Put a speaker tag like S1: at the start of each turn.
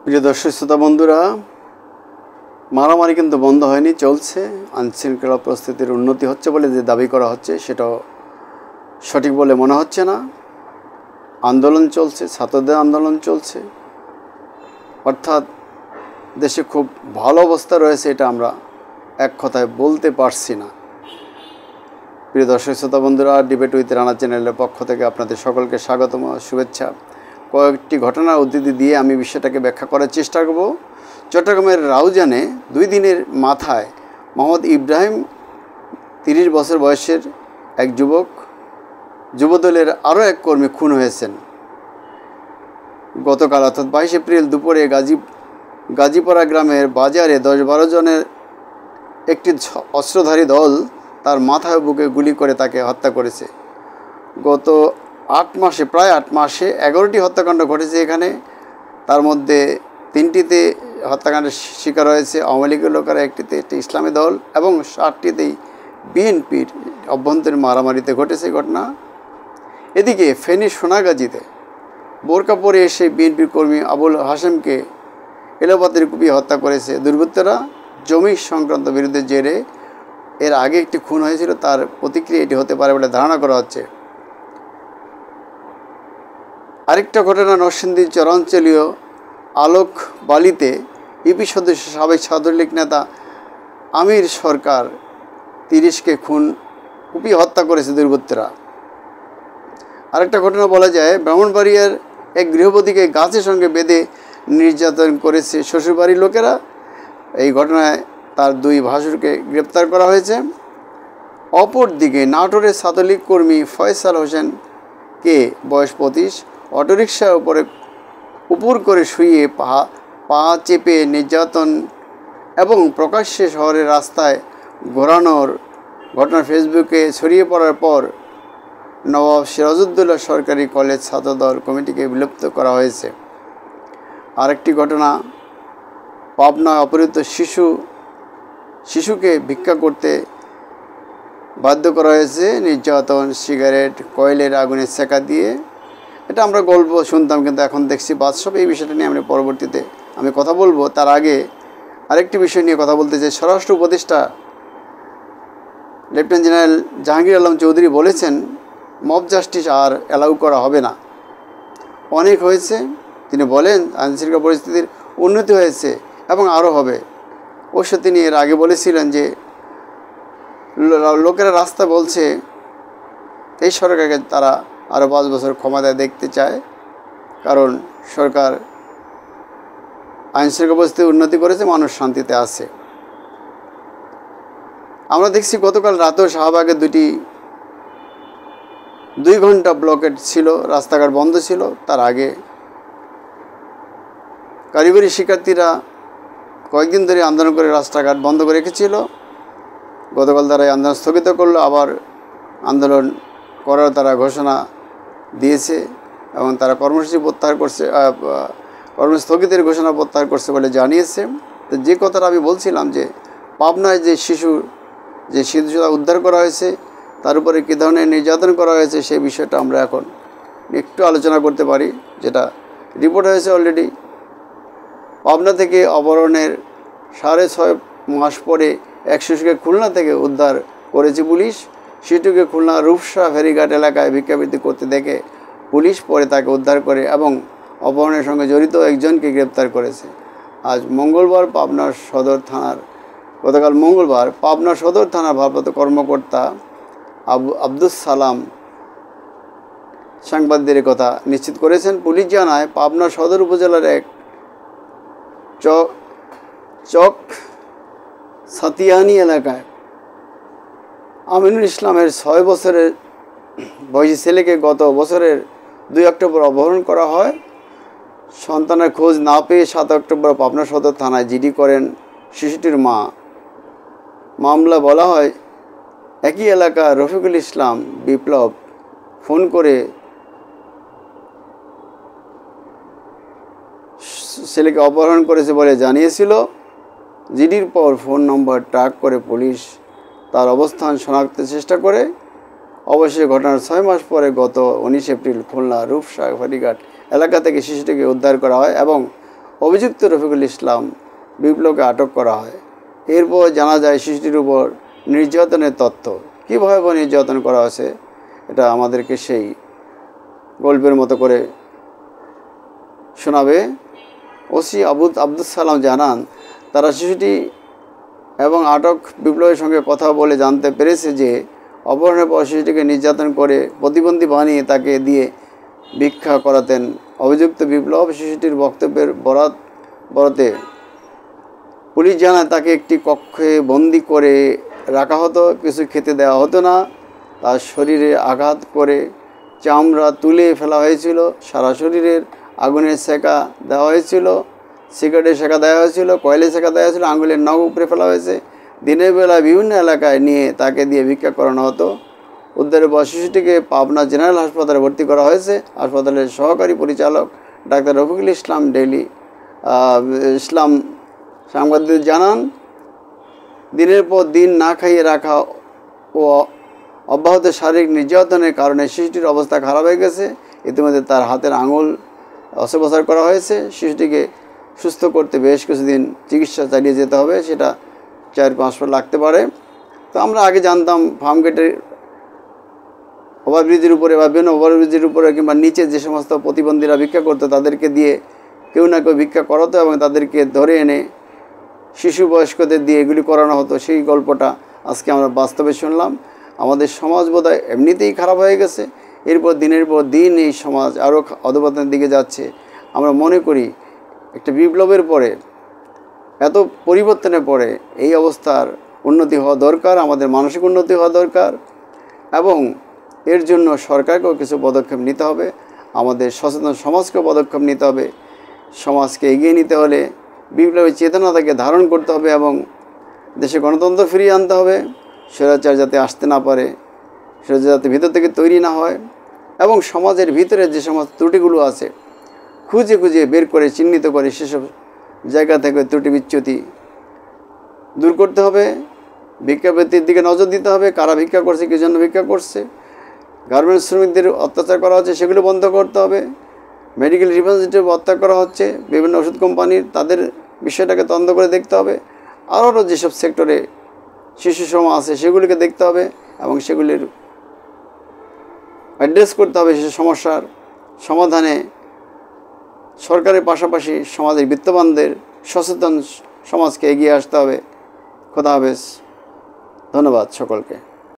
S1: প্রিয় দর্শক শ্রোতা বন্ধুরা, মারামারি কিন্তু বন্ধ হয়নি, চলছে। আইনশৃঙ্খলা পরিস্থিতির উন্নতি হচ্ছে বলে যে দাবি করা হচ্ছে সেটাও সঠিক বলে মনে হচ্ছে না। আন্দোলন চলছে, ছাত্রদের আন্দোলন চলছে, অর্থাৎ দেশে খুব ভালো অবস্থা রয়েছে, এটা আমরা এক কথায় বলতে পারছি না। প্রিয় দর্শক শ্রোতা বন্ধুরা, ডিবেট উইথ রানা চ্যানেলের পক্ষ থেকে আপনাদের সকলকে স্বাগতম, শুভেচ্ছা। কয়েকটি ঘটনার উদ্ধৃতি দিয়ে আমি বিষয়টাকে ব্যাখ্যা করার চেষ্টা করব। চট্টগ্রামের রাউজানে 2 দিনের মাথায় মোহাম্মদ ইব্রাহিম 30 বছর বয়সের এক যুবদলের আরও এক কর্মী খুন হয়েছেন। গতকাল অর্থাৎ 22 এপ্রিল দুপুরে গাজীপাড়া গ্রামের বাজারে 10-12 জনের একটি অস্ত্রধারী দল তার মাথায় বুকে গুলি করে তাকে হত্যা করেছে। গত 8 মাসে প্রায় 8 মাসে 11টি হত্যাকাণ্ড ঘটেছে এখানে। তার মধ্যে 3টিতে হত্যাকাণ্ডের শিকার হয়েছে আওয়ামী লীগের লোকেরা, একটিতে ইসলামী দল, এবং 7টিতেই বিএনপির অভ্যন্তরীণ মারামারিতে ঘটেছে ঘটনা। এদিকে ফেনীর সোনাগাজীতে বোরকা পরে এসে বিএনপির কর্মী আবুল হাশেমকে এলোপাতাড়ি কুপিয়ে হত্যা করেছে দুর্বৃত্তরা জমি সংক্রান্ত বিরুদ্ধে জেরে। এর আগে একটি খুন হয়েছিল, তার প্রতিক্রিয়া এটি হতে পারে বলে ধারণা করা হচ্ছে। আরেকটা ঘটনা, নরসিংদীর চরাঞ্চলীয় আলোকবালিতে ইউপি সদস্য সাবেক ছাত্রলীগ নেতা আমির সরকার 30কে কুপিয়ে হত্যা করেছে দুর্বৃত্তরা। আরেকটা ঘটনা বলা যায়, ব্রাহ্মণবাড়িয়ার এক গৃহবধূকে গাছের সঙ্গে বেঁধে নির্যাতন করেছে শ্বশুরবাড়ির লোকেরা। এই ঘটনায় তার 2 ভাসুরকে গ্রেপ্তার করা হয়েছে। অপরদিকে নাটোরের ছাত্রলীগ কর্মী ফয়সাল হোসেনকে বয়স 25 অটোরিকশার উপর করে শুইয়ে পা চেপে নির্যাতন এবং প্রকাশ্যে শহরের রাস্তায় ঘোরানোর ঘটনা ফেসবুকে ছড়িয়ে পড়ার পর নবাব সিরাজউদ্দৌলা সরকারি কলেজ ছাত্রদল কমিটিকে বিলুপ্ত করা হয়েছে। আরেকটি ঘটনা, পাবনায় অপহৃত শিশুকে ভিক্ষা করতে বাধ্য করা হয়েছে, নির্যাতন, সিগারেট, কয়লের আগুনে সেকা দিয়ে। এটা আমরা গল্প শুনতাম, কিন্তু এখন দেখছি বাস্তবে। এই বিষয়টা নিয়ে আমরা পরবর্তীতে কথা বলবো। তার আগে আরেকটি বিষয় নিয়ে কথা বলতে চাই। স্বরাষ্ট্র উপদেষ্টা লেফটেন্যান্ট জেনারেল জাহাঙ্গীর আলম চৌধুরী বলেছেন, মব জাস্টিস আর অ্যালাউ করা হবে না, অনেক হয়েছে। তিনি বলেন, আইনশৃঙ্খলা পরিস্থিতির উন্নতি হয়েছে এবং আরও হবে। অবশ্য তিনি এর আগে বলেছিলেন যে লোকেরা রাস্তা বলছে এই সরকারকে তারা আরও 5 বছর ক্ষমতায় দেখতে চায়, কারণ সরকার আইনশৃঙ্খলা পরিস্থিতি উন্নতি করেছে, মানুষ শান্তিতে আছে। আমরা দেখছি গতকাল রাতেও শাহবাগে 2 ঘন্টা ব্লকেট ছিল, রাস্তাঘাট বন্ধ ছিল। তার আগে কারিগরি শিক্ষার্থীরা কয়েকদিন ধরে আন্দোলন করে রাস্তাঘাট বন্ধ করে রেখেছিল। গতকাল তারা এই আন্দোলন স্থগিত করলো, আবার আন্দোলন করার তারা ঘোষণা দিয়েছে এবং তারা কর্মসূচি স্থগিতের ঘোষণা প্রত্যাহার করছে বলে জানিয়েছে। তো যে কথাটা আমি বলছিলাম যে পাবনায় যে শিশুরা উদ্ধার করা হয়েছে, তার উপরে কী ধরনের নির্যাতন করা হয়েছে সেই বিষয়টা আমরা এখন একটু আলোচনা করতে পারি, যেটা রিপোর্ট হয়েছে অলরেডি। পাবনা থেকে অপহরণের 6.5 মাস পরে এক শিশুকে খুলনা থেকে উদ্ধার করেছে পুলিশ। শিশুকে খুলনা রূপসা ফেরিঘাট এলাকায় ভিক্ষাবৃত্তি করতে দেখে পুলিশ পরে তাকে উদ্ধার করে এবং অপহরণের সঙ্গে জড়িত একজনকে গ্রেপ্তার করেছে। গতকাল মঙ্গলবার পাবনা সদর থানার ভারপ্রাপ্ত কর্মকর্তা আব্দুস সালাম সাংবাদিকদের কথা নিশ্চিত করেছেন। পুলিশ জানায়, পাবনা সদর উপজেলার এক চক সাতিয়ানি এলাকায় আমিনুল ইসলামের 6 বছরের বয়সী ছেলেকে গত বছরের 2 অক্টোবর অপহরণ করা হয়। সন্তানের খোঁজ না পেয়ে 7 অক্টোবর পাবনা সদর থানায় জিডি করেন শিশুটির মা। মামলা বলা হয়, একই এলাকার রফিকুল ইসলাম বিপ্লব ফোন করে ছেলেকে অপহরণ করেছে বলে জানিয়েছিল। জিডির পর ফোন নম্বর ট্র্যাক করে পুলিশ তার অবস্থান শনাক্তের চেষ্টা করে। অবশ্যই ঘটনার 6 মাস পরে গত 19 এপ্রিল খুলনা রূপসা ফেরিঘাট এলাকা থেকে শিশুটিকে উদ্ধার করা হয় এবং অভিযুক্ত রফিকুল ইসলাম বিপ্লবকে আটক করা হয়। এরপর জানা যায় শিশুটির উপর নির্যাতনের তথ্য। কীভাবে নির্যাতন করা হয়েছে এটা আমাদেরকে সেই গল্পের মতো করে শোনাবে। ওসি আব্দুল সালাম জানান, তারা শিশুটি এবং আটক বিপ্লবের সঙ্গে কথা বলে জানতে পেরেছে যে অপহরণের পর শিশুটিকে নির্যাতন করে প্রতিবন্ধী বানিয়ে তাকে দিয়ে ভিক্ষা করাতেন অভিযুক্ত বিপ্লব। শিশুটির বক্তব্যের বরাতে পুলিশ জানায় তাকে একটি কক্ষে বন্দি করে রাখা হতো, কিছু খেতে দেওয়া হতো না, তার শরীরে আঘাত করে চামড়া তুলে ফেলা হয়েছিল, সারা শরীরের আগুনের সেকা দেওয়া হয়েছিল, সিগারেটের সেকা দেওয়া হয়েছিল, কয়লার সেকা দেওয়া হয়েছিল, আঙুলের নখ উপরে ফেলা হয়েছে। দিনের বেলা বিভিন্ন এলাকায় নিয়ে তাকে দিয়ে ভিক্ষা করানো হতো। উদ্ধারের পর শিশুটিকে পাবনা জেনারেল হাসপাতালে ভর্তি করা হয়েছে। হাসপাতালের সহকারী পরিচালক ডাক্তার রফিকুল ইসলাম সাংবাদিকদের জানান, দিনের পর দিন না খাইয়ে রাখা ও অব্যাহত শারীরিক নির্যাতনের কারণে শিশুটির অবস্থা খারাপ হয়ে গেছে। ইতিমধ্যে তার হাতের আঙুল অস্ত্রোপচার করা হয়েছে। শিশুটিকে সুস্থ করতে বেশ কিছুদিন চিকিৎসা চালিয়ে যেতে হবে, সেটা 4-5 মাস লাগতে পারে। তো আমরা আগে জানতাম ফার্মগেটের ওভারব্রিজের উপরে বা বিভিন্ন ওভারব্রিজের উপরে কিংবা নিচে যে সমস্ত প্রতিবন্ধীরা ভিক্ষা করতো তাদেরকে দিয়ে কেউ না কেউ ভিক্ষা করাতো এবং তাদেরকে ধরে এনে শিশু বয়স্কদের দিয়ে এগুলি করানো হতো। সেই গল্পটা আজকে আমরা বাস্তবে শুনলাম। আমাদের সমাজ বোধহয় এমনিতেই খারাপ হয়ে গেছে, এরপর দিনের পর দিন এই সমাজ আরও অধঃপতনের দিকে যাচ্ছে। আমরা মনে করি একটা বিপ্লবের পরে, এত পরিবর্তনের পরে এই অবস্থার উন্নতি হওয়া দরকার, আমাদের মানসিক উন্নতি হওয়া দরকার এবং এর জন্য সরকারকেও কিছু পদক্ষেপ নিতে হবে, আমাদের সচেতন সমাজকেও পদক্ষেপ নিতে হবে। সমাজকে এগিয়ে নিতে হলে বিপ্লবী চেতনাটাকে ধারণ করতে হবে এবং দেশে গণতন্ত্র ফিরিয়ে আনতে হবে। স্বৈরাচার যাতে আসতে না পারে, স্বৈরাচার যাতে ভিতর থেকে তৈরি না হয় এবং সমাজের ভিতরে যে সমস্ত ত্রুটিগুলো আছে খুঁজে খুঁজে বের করে চিহ্নিত করে সেসব জায়গা থেকে ত্রুটি বিচ্যুতি দূর করতে হবে। ভিক্ষাবৃত্তির দিকে নজর দিতে হবে, কারা ভিক্ষা করছে, কী জন্য ভিক্ষা করছে। গার্মেন্টস শ্রমিকদের অত্যাচার করা হচ্ছে সেগুলো বন্ধ করতে হবে। মেডিকেল রিপ্রেজেন্টেটিভ হত্যা করা হচ্ছে বিভিন্ন ওষুধ কোম্পানির, তাদের বিষয়টাকে তদন্ত করে দেখতে হবে। আরও যেসব সেক্টরে শিশু শ্রম আছে সেগুলিকে দেখতে হবে এবং সেগুলির অ্যাড্রেস করতে হবে। সেসব সমস্যার সমাধানে সরকারের পাশাপাশি সমাজের বিত্তবানদের সচেতন সমাজকে এগিয়ে আসতে হবে। খোদা হাফেজ। ধন্যবাদ সকলকে।